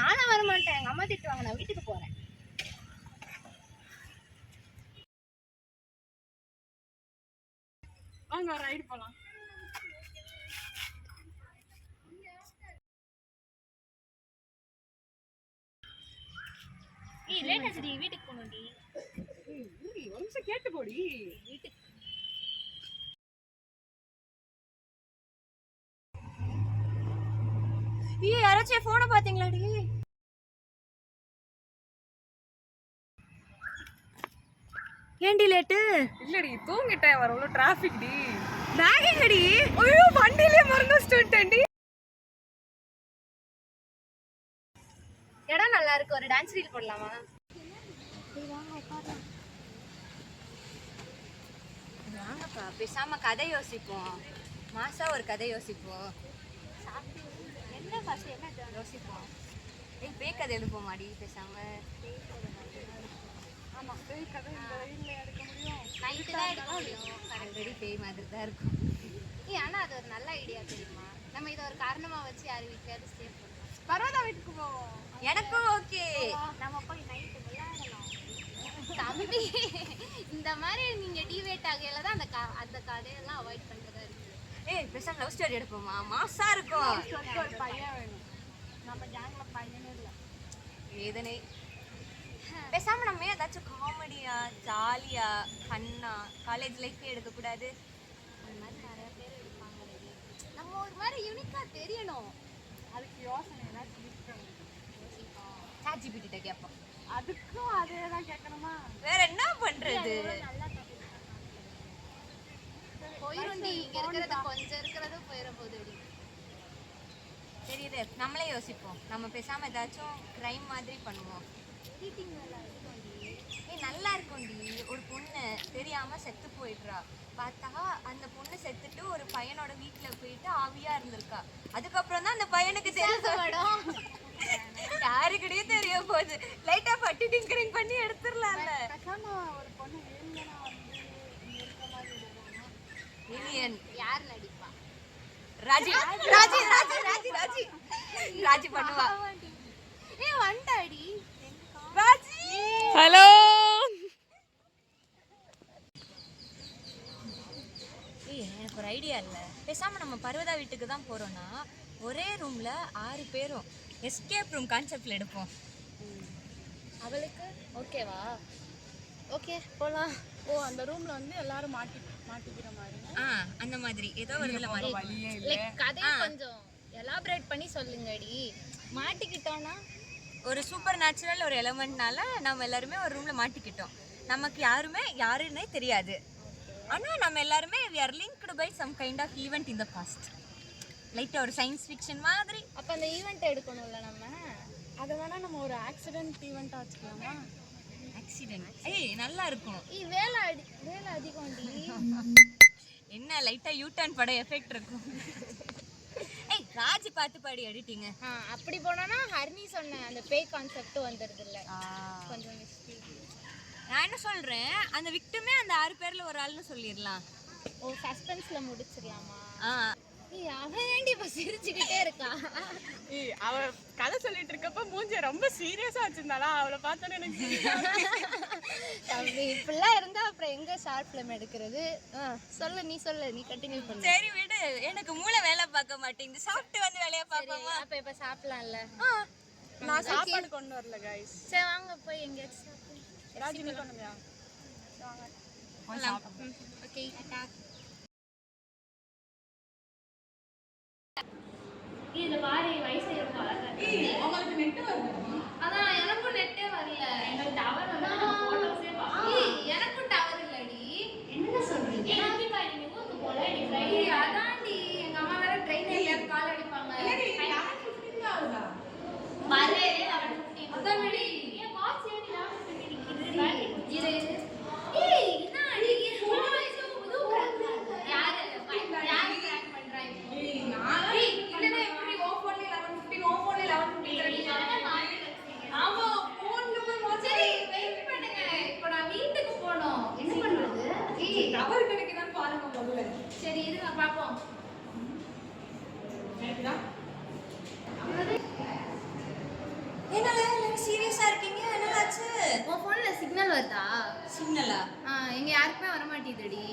நானும் வர மாட்டேன், எங்க அம்மா திட்டுவாங்க, நான் வீட்டுக்கு போறேன். வாங்க ரைடு போலாம். லேட் ஆச்சுடி, வீட்டுக்கு போகணும்டி. ஒரு நிமிஷம் கேட்டு போடி. வீட்டுக்கு யாராச்சும் போனை பாத்தீங்களாடி? ஏண்டி லேட்டு? இல்லடி தூங்கிட்டேன், வர அவ்வளோ டிராஃபிக் டி. பேக் எங்கடி? ஐயோ வண்டியிலே மறந்து வச்சுட்டேன்டி. இடம் நல்லா இருக்கு, ஒரு டான்ஸ் ரீல் போடலாமா? வாங்கப்பா, பேசாம கதை யோசிப்போம். மாசா ஒரு கதை யோசிப்போம். என்ன ஃபர்ஸ்ட் என்ன யோசிப்போம்? பேய் கதை எழுப்போமாடி பேசாம. ஆமா பேய் கதை இந்த வெயில்ல எடுக்க முடியும். நைட்டு தான் எடுக்க முடியும். ஆல்ரெடி பேய் மாதிரி தான் இருக்கும். ஆனா அது ஒரு நல்ல ஐடியா தெரியுமா? நம்ம இதை ஒரு காரணமா வச்சு யார் வீட்லயாவது ஸ்டே பண்ணலாம். பரவாயில்ல, வீட்டுக்கு போவோம். எனக்கும் ஓகே. நம்ம போய் நைட்டு விளையாடலாம். தம்பி இந்த மாதிரி நீங்க டிவேட் ஆகையில தான் அந்த கதையெல்லாம் அவாய்ட் பண்றதா இருக்கு. பேசாம லவ் ஸ்டோரி எடுப்போமா? மாசா இருக்கும். ஒரு பையன் வேணும். நம்ம கேங்ல பையனே இல்ல. வேதனை. பேசாம நம்ம ஏதாச்சும் காமெடியா ஜாலியா ஃபன்னா காலேஜ் லைஃப் எடுக்க கூடாது? அந்த மாதிரி நிறைய பேர் எடுப்பாங்க. நம்ம ஒரு மாதிரி யூனிக்கா தெரியணும். அதுக்கு யோசனை ஏதாச்சும் யோசிப்போம். ChatGPT கிட்ட கேட்போம். அதுக்கும் அதே தான் கேட்கணுமா? வேற என்ன பண்றது? போயிருண்டி, இங்க இருக்கிறது கொஞ்சம் இருக்கிறது போயிட போகுதுடி. தெரியுது, நம்மளே யோசிப்போம். நம்ம பேசாம ஏதாச்சும் கிரைம் மாதிரி பண்ணுவோம். நல்லா இருக்கும்டி. ஒரு பொண்ணு தெரியாம செத்து போயிடுறா. பார்த்தா அந்த பொண்ணு செத்துட்டு ஒரு பையனோட வீட்டுல போயிட்டு ஆவியா இருந்திருக்கா. அதுக்கப்புறம் தான் அந்த பையனுக்கு தெரியும். யாருக்கிட்டே தெரிய போகுது. லைட்டா பட்டி டிங்கரிங் பண்ணி எடுத்துடலாம்ல. ஒரு பொண்ணு ஏலியன் யார் நடிப்பா? ராஜி ராஜி ராஜி ராஜி ராஜி ராஜி பண்ணுவா. வண்டாடி ராஜி. ஹலோ. எனக்கு ஒரு ஐடியா இல்லை. பேசாம நம்ம பர்வதா வீட்டுக்கு தான் போறோம்னா ஒரே ரூம்ல 6 பேரும் எஸ்கேப் ரூம் கான்செப்ட்ல எடுப்போம். அவளுக்கு ஓகேவா? ஓகே போலாம். அந்த ரூம்ல வந்து எல்லாரும் மாட்டிக்கிற மாதிரி. அந்த மாதிரி ஏதோ ஒரு இதுல மாதிரி வழியே இல்ல. லைக் கதையை கொஞ்சம் எலாபரேட் பண்ணி சொல்லுங்கடி. மாட்டிக்கிட்டோம்னா ஒரு சூப்பர் நேச்சுரல் ஒரு எலமெண்ட்னால நம்ம எல்லாருமே ஒரு ரூம்ல மாட்டிக்கிட்டோம். நமக்கு யாருன்னே தெரியாது. ஆனா நம்ம எல்லாருமே we are linked by some kind of event in the past. லைட்டா ஒரு சயின்ஸ் ஃபிக்ஷன் மாதிரி. அப்ப அந்த ஈவென்ட் எடுக்கணும்ல நம்ம. அத வேணா நம்ம ஒரு ஆக்சிடென்ட் ஈவென்ட்டா வச்சுக்கலாமா? ஆக்சிடென்ட் நல்லா இருக்கும். வேலை அதிகம்டி. என்ன லைட்டா யூ டர்ன் பட எஃபெக்ட் இருக்கும். ராஜி பாட்டு பாடி எடிட்டிங். அப்படி போனா ஹர்னி சொன்ன அந்த பேய் கான்செப்ட் வந்துருது இல்ல. கொஞ்சம் மிஸ்டேக். நான் என்ன சொல்றேன், அந்த விக்டிமே அந்த 6 பேர்ல ஒரு ஆள்னு சொல்லிடலாம். சஸ்பென்ஸ்ல முடிச்சிடலாமா? அவன் ஏண்டி இப்ப சிரிச்சுக்கிட்டே இருக்கா? அவ கதை சொல்லிட்டு இருக்கப்ப மூஞ்ச ரொம்ப சீரியஸா வச்சிருந்தாளா, அவளை பார்த்தோன்னே எனக்கு இப்படிலாம் இருந்தா அப்புறம் எங்க ஷார்ட் ஃபிலிம் எடுக்கிறது? நீ சொல்லு, நீ கண்டினியூ பண்ணு. சரி விடு, எனக்கு மூளை வேலை பார்க்க மாட்டேங்குது. சாப்பிட்டு வந்து வேலையை பார்ப்போமா? அப்ப இப்ப சாப்பிடலாம்ல. நான் சாப்பாடு கொண்டு வரல गाइस. சரி வாங்க போய் எங்கயாச்சும் சாப்பிடு. ராஜி நீ பண்ணுங்க. வாங்க. ஓகே டாடா. இதுல பாரு வயசு எவ்வளவு அழகா இருக்கு. உங்களுக்கு நெட் வருமா? அதான் எனக்கும் நெட்டே வரல. எனக்கு டவர் வந்து போட்டோஸே பாக்க. எனக்கும் டவர் இல்லடி. என்ன சொல்றீங்க? எப்படி பாருங்க ஊருக்கு போறேன் ஃப்ரைடே. அதான்டி எங்க அம்மா வேற ட்ரெயின் ஏறியாவது கால் அடிப்பாங்க. இல்லடி 11:15 தான் ஆகுதா? வரே 11:15. அதான் விடி. ஏன் வாட்ச் ஏடி 11:15 நிக்குது? இரு. என்னடி ஃபோன் வயசு புது பிராண்ட். யாரு பிராண்ட் பண்றாங்க? நான் இல்லனா இப்படி ஓபன்ல 11:15 ஓபன்ல 11:15 ஆமா போன்ல போய் சரி சிக்னலா? எங்க யாருக்குமே வர மாட்டேங்குதுடி.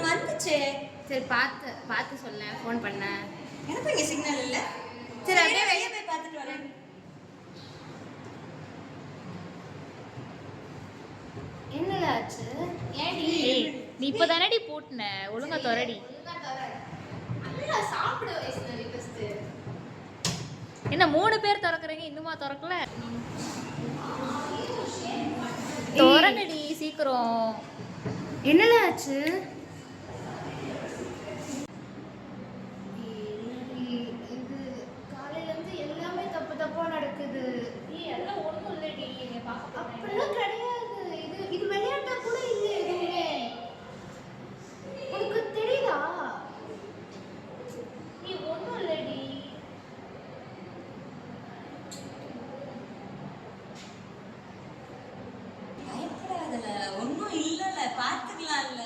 வந்துச்சே. சரி பார்த்து சொல்ல ஃபோன் பண்ண. எனக்கு இங்க சிக்னல் இல்ல. சரி அப்படியே வெளியே போய் பார்த்துட்டு வரேன். என்னல ஆச்சு? ஏடி நீ இப்பதானடி போட்டுன, ஒழுங்கா தொரடி. நல்லா சாப்பிட வயசுல ஃபர்ஸ்ட். என்ன 3 பேர் திறக்கறீங்க, இன்னுமா திறக்கல? திறங்கடி சீக்கிரம். என்னல ஆச்சு? இது காலையில இருந்து எல்லாமே தப்பா நடக்குது. அதெல்லாம் ஒண்ணும் இல்லடி, நீ பாக்க அப்படிலாம் கிடையாது. இது விளையாட்டா கூட இல்ல எதுவுமே. உனக்கு தெரியுதா? நீ ஒண்ணும் இல்லடி. பயப்படாதல, ஒண்ணும் இல்லல, பார்த்துக்கலாம்ல.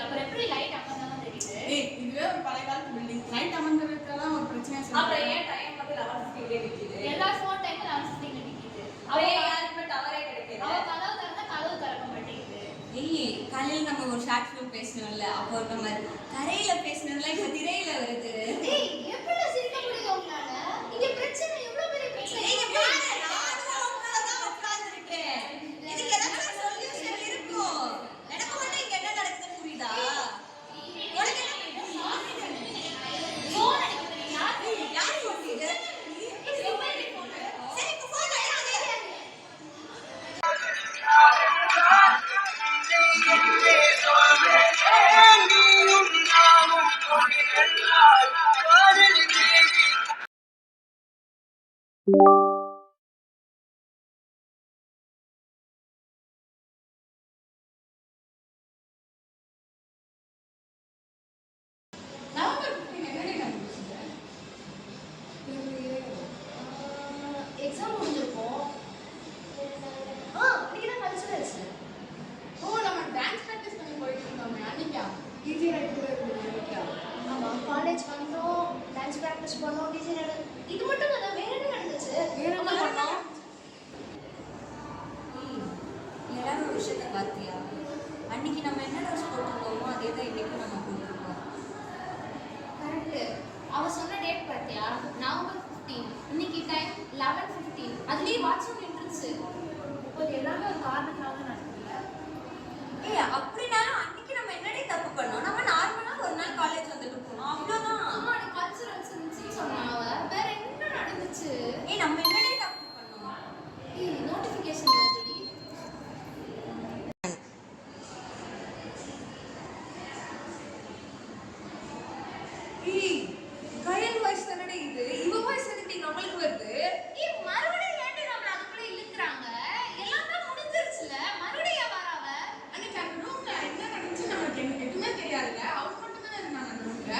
அப்புறம் எப்படி லைட் அமர்ந்தாலும் தெரியுது? இதுவே ஒரு பழைய காலத்து பில்டிங். லைட் அமர்ந்திருக்கலாம் ஒரு பிரச்சனை அப்புறம் ஏன் டைம் வந்து 11:50 நிக்குது? எல்லா ஃபோன் டைம் 11:50 நிக்குது. அவ யாருக்குமே டவரே கிடைக்கல. அவ கதவு திறந்தா கதவு திறக்க மாட்டேங்குது. ஏய், காலையில நம்ம ஒரு ஷார்ட் ஃபிலிம் பேசணும்ல, அப்போ நம்ம தரையில பேசணும்ல, இப்ப திரையில வருது. ஏய் எப்படி சிரிக்க முடியுது உங்களால? இங்க பிரச்சனை எவ்வளவு பெரிய பிரச்சனை. நீங்க பாரு, நானும் உட்கார்ந்துதான் உட்கார்ந்திருக்கேன். இதுக்கு ஏதாச்சும் சொல்யூஷன் இருக்கும். எனக்கு மட்டும் இங்க என்ன நடக்குதுன்னு புரியுதா? உனக்கு என்ன ஃபோன் அடிக்குது. யார் ஃபோன் இது? சரி, இப்ப ஃபோன் அடிக்குது. நவம்பர் 15 என்னடி நடந்துச்சு? எக்ஸாம் முடிஞ்சிருக்கும். இன்னைக்கு தான் கல்ச்சுரல்ஸ். நம்ம டான்ஸ் பிராக்டிஸ் பண்ணி போயிட்டு இருந்தோமே அன்னைக்கா? டிஜே ரைட் கூட இருந்தது அன்னைக்கா? ஆமா, காலேஜ் வந்தோம், டான்ஸ் பிராக்டிஸ் பண்ணோம், டிஜே இது மட்டும் தான். வேற என்ன நடந்துச்சு? வேற என்ன பண்ணோம்? எல்லாரும் ஒரு விஷயத்தை பார்த்தியா? அன்னைக்கு நம்ம என்ன ட்ரெஸ் போட்டிருக்கோமோ அதே தான் இன்னைக்கு நம்ம போட்டிருக்கோம். கரெக்ட். அவ சொன்ன டேட் பார்த்தியா? நவம்பர் 15. இன்னைக்கு டைம் 11:15. அதுலயே வாட்ஸ்அப் நின்றுச்சு. இப்போ எல்லாமே ஒரு காரணத்தினால தான் நடக்குதுல்ல? ஏய், அப்படினாலும் அன்னைக்கு நம்ம என்னடி தப்பு பண்ணோம்? நம்ம நார்மலா ஒரு நாள் காலேஜ் வந்துட்டு போனோம், அவ்வளவுதான். அம்மா நீ கல்ச்சுரல்ஸ் இருந்துச்சுன்னு சொன்னா அவ. வேற என்ன நடந்துச்சு? ஏய், நம்ம என்னடி தப்பு பண்ணோம்? ஏய் நோட்டிஃபிகேஷன் வருதுடி. ஏய், கயல் வாய்ஸ் தானே இது? இவ வாய்ஸ் எதுக்கு நம்மளுக்கு வருது? ஏய் மறுபடியும் ஏன்டி நம்மள அதுக்குள்ள இழுக்குறாங்க? எல்லாம் தான் முடிஞ்சிருச்சுல, மறுபடியும் வராவ. அன்னைக்கு அந்த ரூம்ல என்ன நடந்துச்சு நமக்கு எதுவுமே தெரியாதுல்ல. அவங்க மட்டும் தானே இருந்தாங்க அந்த ரூம்ல.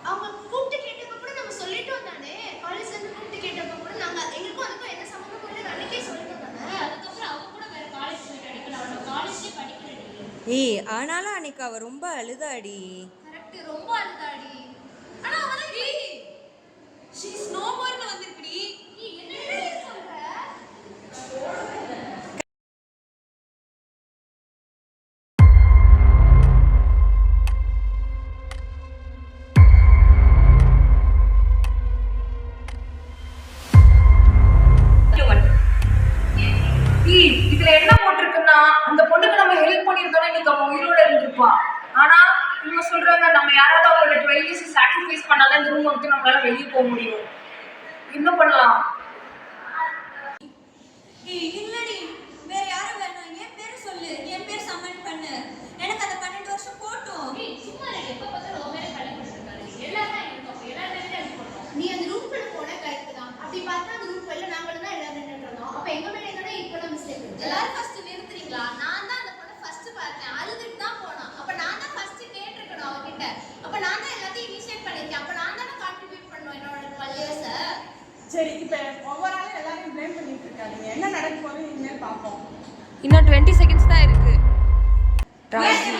அவங்க கூப்பிட்டு கேட்டப்ப கூட நம்ம சொல்லிட்டோம் தானே. காலேஜ்ல இருந்து கூப்பிட்டு கேட்டப்ப கூட நாங்க எங்களுக்கும் அதுக்கும் என்ன சம்பந்தம் இல்லை அன்னைக்கே சொல்லிட்டோம் தானே. அதுக்கப்புறம் அவ கூட வேற காலேஜ் போயிட்டு அடிக்கல. அவளோட காலேஜ்லயே படிக்கிறடி. ஏய், ஆனாலும் அன்னைக்கு அவ ரொம்ப அழுதாடி. கரெக்ட், ரொம்ப அழுதாடி. ஆனா அவ தான் ஷீ இஸ் நோ மோர்னு வந்திருக்குடி. என்ன சொல்ற? இதுல என்ன போட்டிருக்குன்னா அந்த பொண்ணுக்கு நம்ம ஹெல்ப் பண்ணிருந்தோம்னா இன்னைக்கு அவன் உயிரோட இருந்திருப்பா. ஆனா இவங்க சொல்றாங்க நம்ம யாராவது அவங்களோட 12 years சாக்ரிஃபைஸ் பண்ணாதான் இந்த ரூம் விட்டு நம்மளால வெளியே போக முடியும். என்ன பண்ணலாம்? ஏய், இல்லடி, வேற யாரும் வேணாம். என் பேர் சொல்லு, என் பேர் சம்மன் பண்ணு. எனக்கு அந்த 12 வருஷம் போட்டும். ஏய் சும்மா இரு, எப்ப பார்த்தாலும் உன் மேல கல்ல போட்டுருக்காரு. எல்லாரும் இருக்கோம், எல்லாரும் அடி போடுறோம். நீ அந்த ரூம்குள்ள போன கரெக்ட் தான். அப்படி பார்த்தா அந்த ரூம் வெளில நாங்களும் தான் எல்லாரும் நின்னுட்டோம். அப்ப எங்க மேல என்னோட ஈக்குவலா மிஸ்டேக் இருக்கு. எல்லாரும் ஃபர்ஸ்ட் நிறுத்துறீங்களா? நான் தான் அந்த பொண்ணை ஃபர்ஸ்ட் பார்த்தேன். அழுதுட்டு தான் போனா. அப்ப நான் தான் ஃபர்ஸ்ட் கேட்டிருக்கணும் அவகிட்ட. அப்ப நான் தான் எல்லாத்தையும் இனிஷியேட் பண்ணிருக்கேன். அப்ப நான் தான கான்ட்ரிபியூட் பண்ணனும் என்னோட 12 years. சரி, இப்போ ஒவ்வொரு ஆளும் எல்லாரையும் ப்ளேம் பண்ணிட்டு இருக்காதீங்க. என்ன நடக்க போகுதுன்னு இனிமேல் பார்ப்போம். இன்னும் 20 செகண்ட்ஸ் தான் இருக்கு. ராஜி